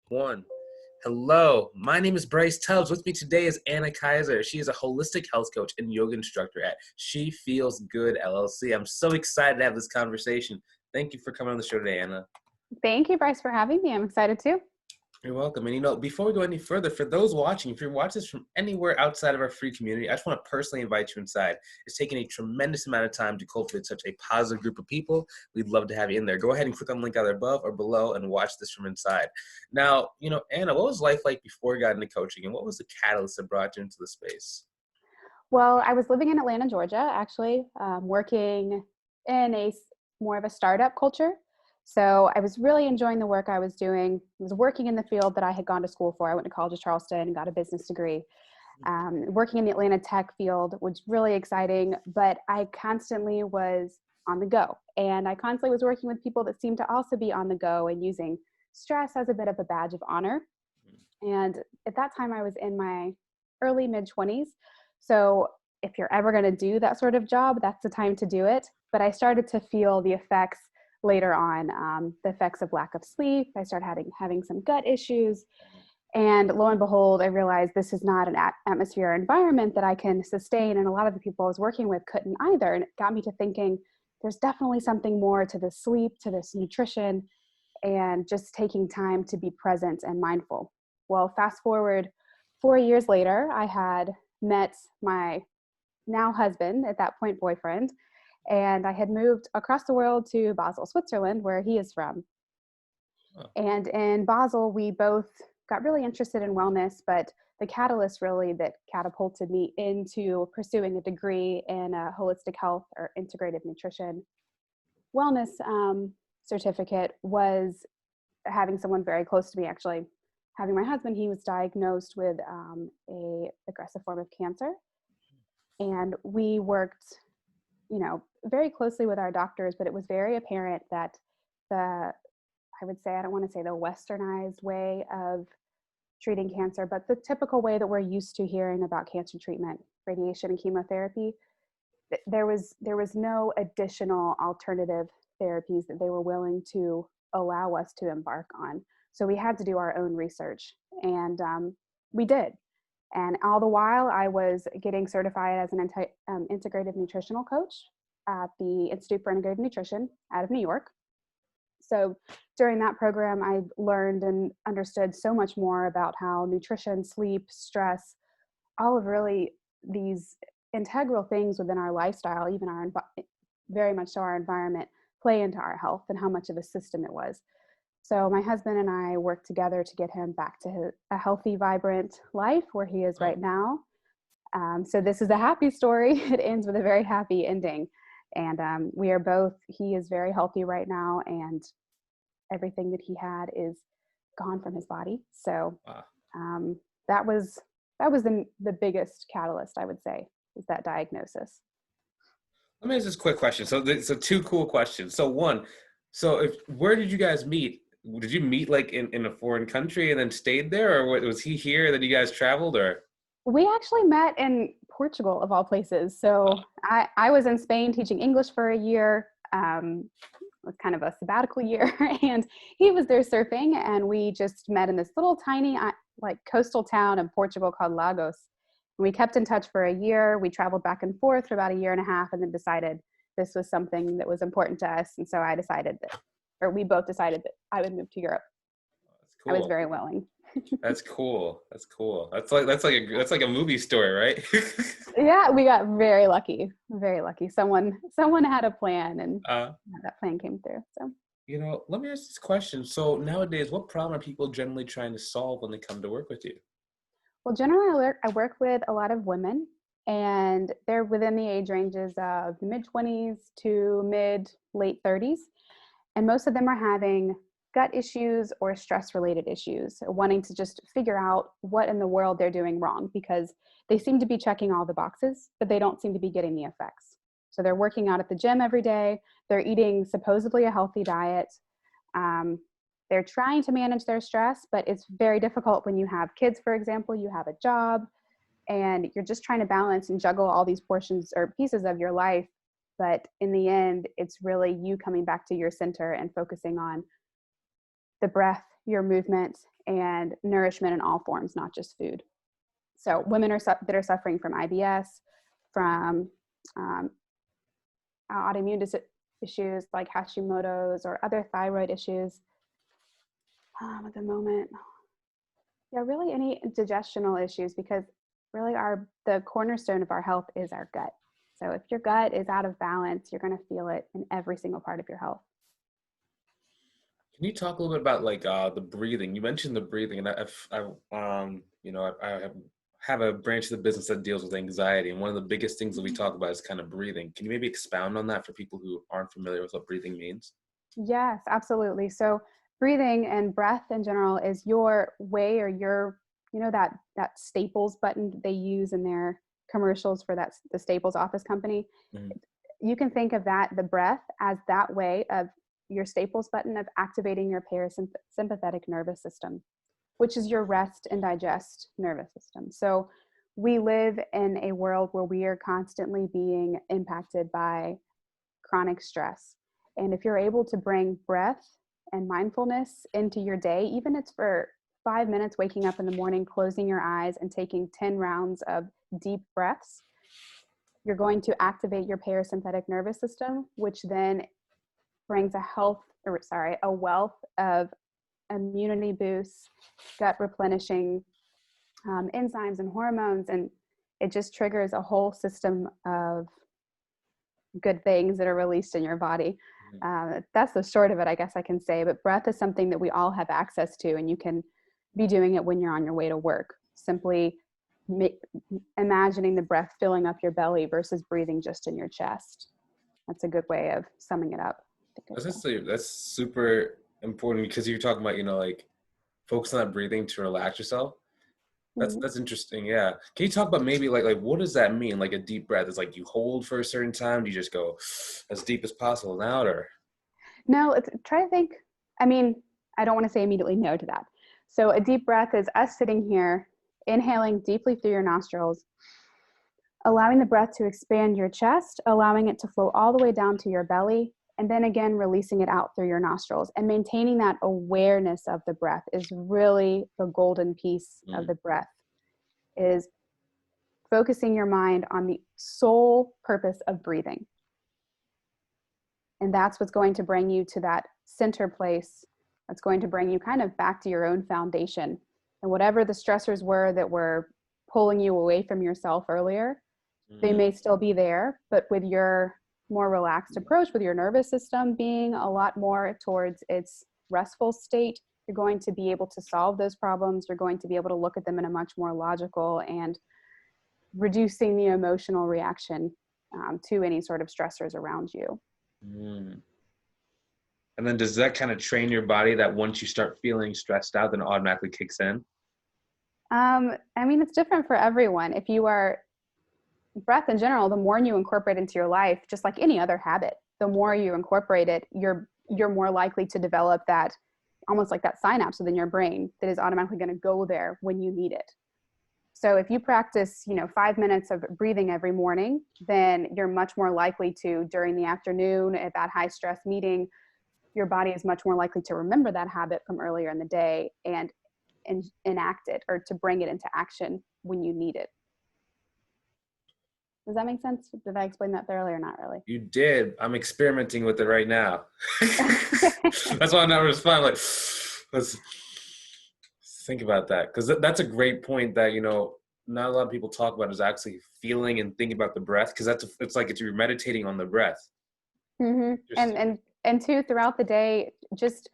One. Hello, my name is Bryce Tubbs. With me today is Anna Kiser. She is a holistic health coach and yoga instructor at She Feels Good LLC. I'm so excited to have this conversation. Thank you for coming on the show today, Anna. Thank you, Bryce, for having me. I'm excited too. You're welcome. And before we go any further, for those watching, if you're watching this from anywhere outside of our free community, I just want to personally invite you inside. It's taken a tremendous amount of time to cultivate such a positive group of people. We'd love to have you in there. Go ahead and click on the link either above or below and watch this from inside. Now, Anna, what was life like before you got into coaching, and what was the catalyst that brought you into the space? Well, I was living in Atlanta, Georgia, actually, working in more of a startup culture. So I was really enjoying the work I was doing. I was working in the field that I had gone to school for. I went to college at Charleston and got a business degree. Working in the Atlanta tech field was really exciting, but I constantly was on the go. And I constantly was working with people that seemed to also be on the go and using stress as a bit of a badge of honor. And at that time, I was in my early mid-20s. So if you're ever going to do that sort of job, that's the time to do it. But I started to feel the effects later on, the effects of lack of sleep. I started having some gut issues. And lo and behold, I realized this is not an atmosphere or environment that I can sustain. And a lot of the people I was working with couldn't either. And it got me to thinking, there's definitely something more to this sleep, to this nutrition, and just taking time to be present and mindful. Well, fast forward 4 years later, I had met my now husband, at that point boyfriend, and I had moved across the world to Basel, Switzerland, where he is from. Oh. And in Basel, we both got really interested in wellness, but the catalyst really that catapulted me into pursuing a degree in holistic health or integrative nutrition wellness certificate was having someone very close to me, actually. Having my husband, he was diagnosed with a aggressive form of cancer. And we worked, very closely with our doctors, but it was very apparent that I don't want to say the westernized way of treating cancer, but the typical way that we're used to hearing about cancer treatment, radiation and chemotherapy, there was no additional alternative therapies that they were willing to allow us to embark on. So we had to do our own research, and we did. And all the while, I was getting certified as an integrative nutritional coach at the Institute for Integrative Nutrition out of New York. So during that program, I learned and understood so much more about how nutrition, sleep, stress, all of really these integral things within our lifestyle, even very much so our environment, play into our health and how much of a system it was. So my husband and I worked together to get him back to a healthy, vibrant life where he is right now. So this is a happy story. It ends with a very happy ending. And he is very healthy right now, and everything that he had is gone from his body. So that was the biggest catalyst, I would say, is that diagnosis. Let me ask this quick question. So two cool questions. So one, where did you guys meet? Did you meet like in a foreign country and then stayed there, or was he here and then you guys traveled, or? We actually met in Portugal, of all places. So I was in Spain teaching English for a year. It was kind of a sabbatical year, and he was there surfing, and we just met in this little tiny coastal town in Portugal called Lagos. And we kept in touch for a year. We traveled back and forth for about a year and a half, and then decided this was something that was important to us. And so we both decided that I would move to Europe. That's cool. I was very willing. That's cool. That's like a movie story, right? Yeah, we got very lucky. Very lucky. Someone had a plan, and that plan came through. So, let me ask this question. So nowadays, what problem are people generally trying to solve when they come to work with you? Well, generally, I work with a lot of women, and they're within the age ranges of mid-20s to mid-late 30s. And most of them are having gut issues or stress-related issues, wanting to just figure out what in the world they're doing wrong, because they seem to be checking all the boxes, but they don't seem to be getting the effects. So they're working out at the gym every day. They're eating supposedly a healthy diet. They're trying to manage their stress, but it's very difficult when you have kids, for example, you have a job, and you're just trying to balance and juggle all these portions or pieces of your life. But in the end, it's really you coming back to your center and focusing on the breath, your movement, and nourishment in all forms, not just food. So women that are suffering from IBS, from autoimmune issues like Hashimoto's or other thyroid issues at the moment. Yeah, really any digestional issues, because really the cornerstone of our health is our gut. So if your gut is out of balance, you're going to feel it in every single part of your health. Can you talk a little bit about like the breathing? You mentioned the breathing, and I have a branch of the business that deals with anxiety, and one of the biggest things that we talk about is kind of breathing. Can you maybe expound on that for people who aren't familiar with what breathing means? Yes, absolutely. So breathing and breath in general is your way, or your, that Staples button they use in their commercials for the Staples office company. Mhm. You can think of the breath as that way of your Staples button of activating your parasympathetic nervous system, which is your rest and digest nervous system. So we live in a world where we are constantly being impacted by chronic stress. And if you're able to bring breath and mindfulness into your day, even if it's for 5 minutes, waking up in the morning, closing your eyes and taking 10 rounds of deep breaths, you're going to activate your parasympathetic nervous system, which then brings a wealth of immunity boosts, gut replenishing enzymes and hormones, and it just triggers a whole system of good things that are released in your body. That's the short of it, I guess I can say. But breath is something that we all have access to, and you can be doing it when you're on your way to work. Simply imagining the breath filling up your belly versus breathing just in your chest. That's a good way of summing it up. That's super important, because you're talking about, like focus on that breathing to relax yourself. That's interesting. Yeah. Can you talk about maybe like what does that mean? Like a deep breath is like you hold for a certain time. Do you just go as deep as possible and out, or? No, try to think. I mean, I don't want to say immediately no to that. So a deep breath is us sitting here, inhaling deeply through your nostrils, allowing the breath to expand your chest, allowing it to flow all the way down to your belly, and then again, releasing it out through your nostrils. And maintaining that awareness of the breath is really the golden piece of the breath, is focusing your mind on the sole purpose of breathing. And that's what's going to bring you to that center place. That's going to bring you kind of back to your own foundation. And whatever the stressors were that were pulling you away from yourself earlier, they may still be there, but with your more relaxed approach, with your nervous system being a lot more towards its restful state, you're going to be able to solve those problems. You're going to be able to look at them in a much more logical and reducing the emotional reaction to any sort of stressors around you. And then does that kind of train your body that once you start feeling stressed out, then it automatically kicks in? I mean, it's different for everyone. If you are breath in general, the more you incorporate into your life, just like any other habit, the more you incorporate it, you're more likely to develop that, almost like that synapse within your brain that is automatically going to go there when you need it. So if you practice, 5 minutes of breathing every morning, then you're much more likely to, during the afternoon at that high stress meeting, your body is much more likely to remember that habit from earlier in the day and enact it, or to bring it into action when you need it. Does that make sense? Did I explain that thoroughly or not really? You did. I'm experimenting with it right now. That's why I'm not responding. Like, let's think about that, because that's a great point that not a lot of people talk about, is actually feeling and thinking about the breath, because it's like you're meditating on the breath. And too, throughout the day, just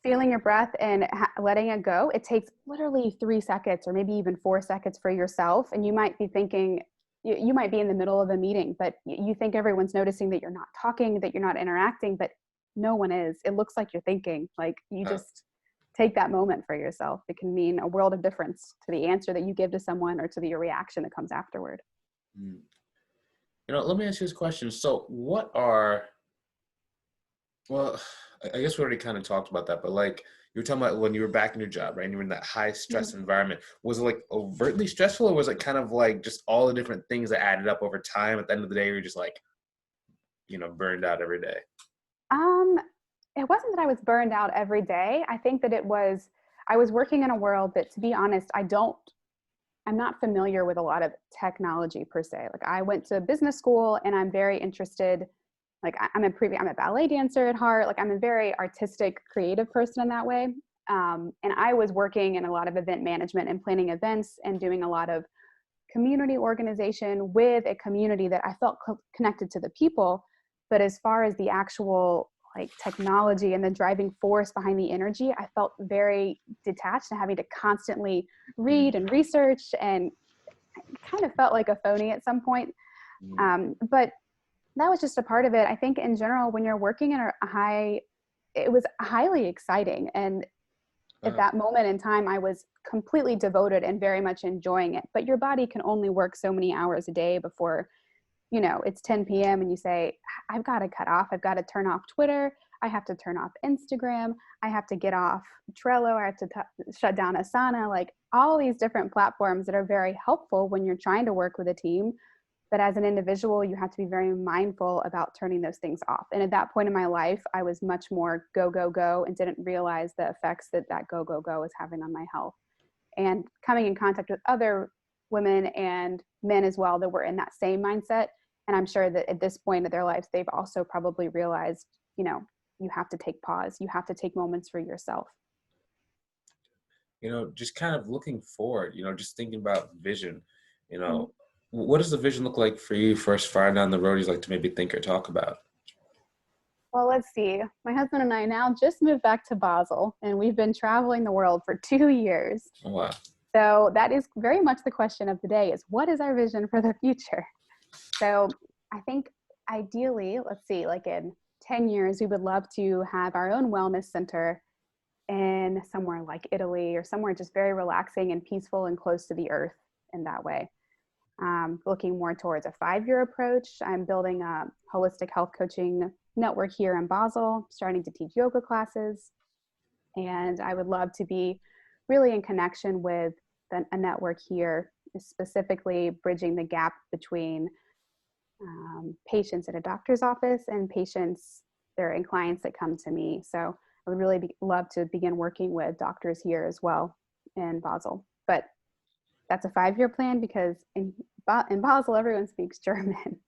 feeling your breath and letting it go. It takes literally 3 seconds or maybe even 4 seconds for yourself. And you might be thinking, you might be in the middle of a meeting, but you think everyone's noticing that you're not talking, that you're not interacting, but no one is. It looks like you're thinking. Like, you just take that moment for yourself. It can mean a world of difference to the answer that you give to someone, or to the reaction that comes afterward. Let me ask you this question. So I guess we already kind of talked about that, but like you were talking about when you were back in your job, right? And you were in that high stress environment. Was it like overtly stressful, or was it kind of like just all the different things that added up over time? At the end of the day, you're just like, burned out every day? it wasn't that I was burned out every day. I think that I was working in a world that, to be honest, I'm not familiar with a lot of technology per se. Like, I went to business school and I'm very interested. Like, I'm a ballet dancer at heart. Like, I'm a very artistic, creative person in that way. And I was working in a lot of event management and planning events and doing a lot of community organization with a community that I felt connected to the people. But as far as the actual like technology and the driving force behind the energy, I felt very detached and having to constantly read and research, and kind of felt like a phony at some point. But that was just a part of it. I think in general, when you're working in it was highly exciting. And at that moment in time, I was completely devoted and very much enjoying it. But your body can only work so many hours a day before, it's 10 p.m. and you say, I've got to cut off. I've got to turn off Twitter. I have to turn off Instagram. I have to get off Trello. I have to shut down Asana, like all these different platforms that are very helpful when you're trying to work with a team. But as an individual, you have to be very mindful about turning those things off. And at that point in my life, I was much more go, go, go, and didn't realize the effects that go, go, go was having on my health. And coming in contact with other women and men as well that were in that same mindset. And I'm sure that at this point of their lives, they've also probably realized, you have to take pause. You have to take moments for yourself. Just kind of looking forward, just thinking about vision, what does the vision look like for you first far down the road you'd like to maybe think or talk about? Well, let's see. My husband and I now just moved back to Basel, and we've been traveling the world for 2 years. Oh, wow. So that is very much the question of the day, is what is our vision for the future? So I think ideally, let's see, like in 10 years, we would love to have our own wellness center in somewhere like Italy, or somewhere just very relaxing and peaceful and close to the earth in that way. Looking more towards a 5-year approach. I'm building a holistic health coaching network here in Basel, starting to teach yoga classes. And I would love to be really in connection with a network here, specifically bridging the gap between patients at a doctor's office and clients that come to me. So I would really love to begin working with doctors here as well in Basel. But that's a 5-year plan, because in Basel, everyone speaks German.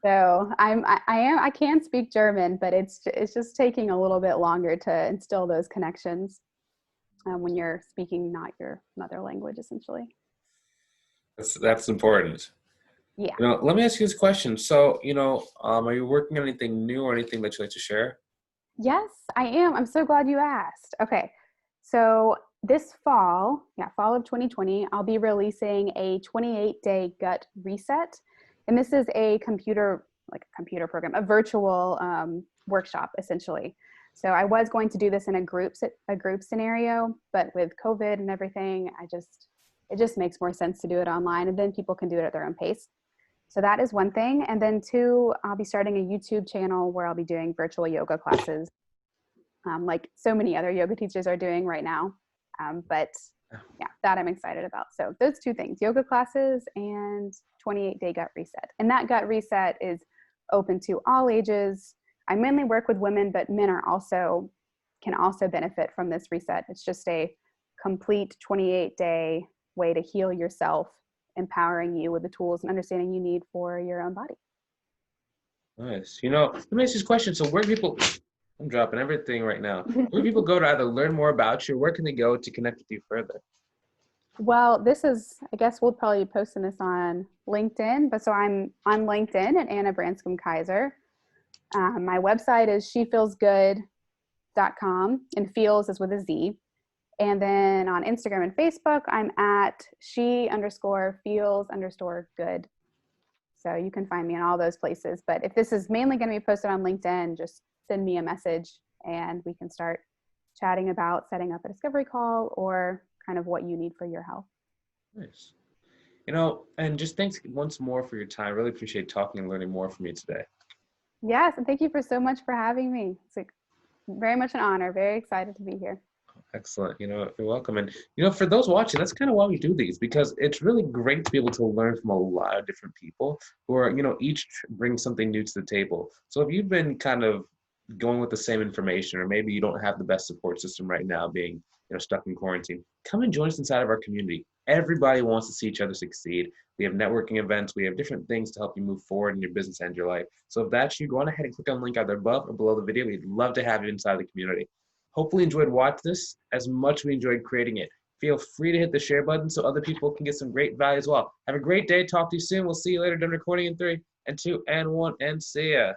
So I can speak German, but it's just taking a little bit longer to instill those connections when you're speaking not your mother language, essentially. That's important. Yeah. Let me ask you this question. So, are you working on anything new or anything that you'd like to share? Yes, I am. I'm so glad you asked. Okay. So this fall of 2020, I'll be releasing a 28-day gut reset. And this is a computer program, a virtual workshop, essentially. So I was going to do this in a group scenario, but with COVID and everything, it just makes more sense to do it online, and then people can do it at their own pace. So that is one thing. And then 2, I'll be starting a YouTube channel where I'll be doing virtual yoga classes, like so many other yoga teachers are doing right now. But yeah, that I'm excited about. So those 2 things, yoga classes and 28-day gut reset. And that gut reset is open to all ages. I mainly work with women, but men can also benefit from this reset. It's just a complete 28-day way to heal yourself, empowering you with the tools and understanding you need for your own body. Nice. Let me ask you this question. So I'm dropping everything right now. Where do people go to either learn more about you? Where can they go to connect with you further? Well, I guess we'll probably be posting this on LinkedIn. But so I'm on LinkedIn at Anna Branscombe Kiser. My website is shefeelsgood.com, and feels is with a Z. And then on Instagram and Facebook, I'm at she_feels_good. So you can find me in all those places. But if this is mainly going to be posted on LinkedIn, just send me a message and we can start chatting about setting up a discovery call or kind of what you need for your health. Nice. And just thanks once more for your time. Really appreciate talking and learning more from you today. Yes, and thank you so much for having me. It's very much an honor. Very excited to be here. Excellent. You're welcome. And, for those watching, that's kind of why we do these, because it's really great to be able to learn from a lot of different people who are, each bring something new to the table. So if you've been kind of going with the same information, or maybe you don't have the best support system right now, being stuck in quarantine, come and join us inside of our community. Everybody wants to see each other succeed. We have networking events. We have different things to help you move forward in your business and your life. So if that's you, go on ahead and click on the link either above or below the video. We'd love to have you inside the community. Hopefully you enjoyed watching this as much as we enjoyed creating it. Feel free to hit the share button so other people can get some great value as well. Have a great day. Talk to you soon. We'll see you later. Done recording in 3 and 2 and 1, and see ya.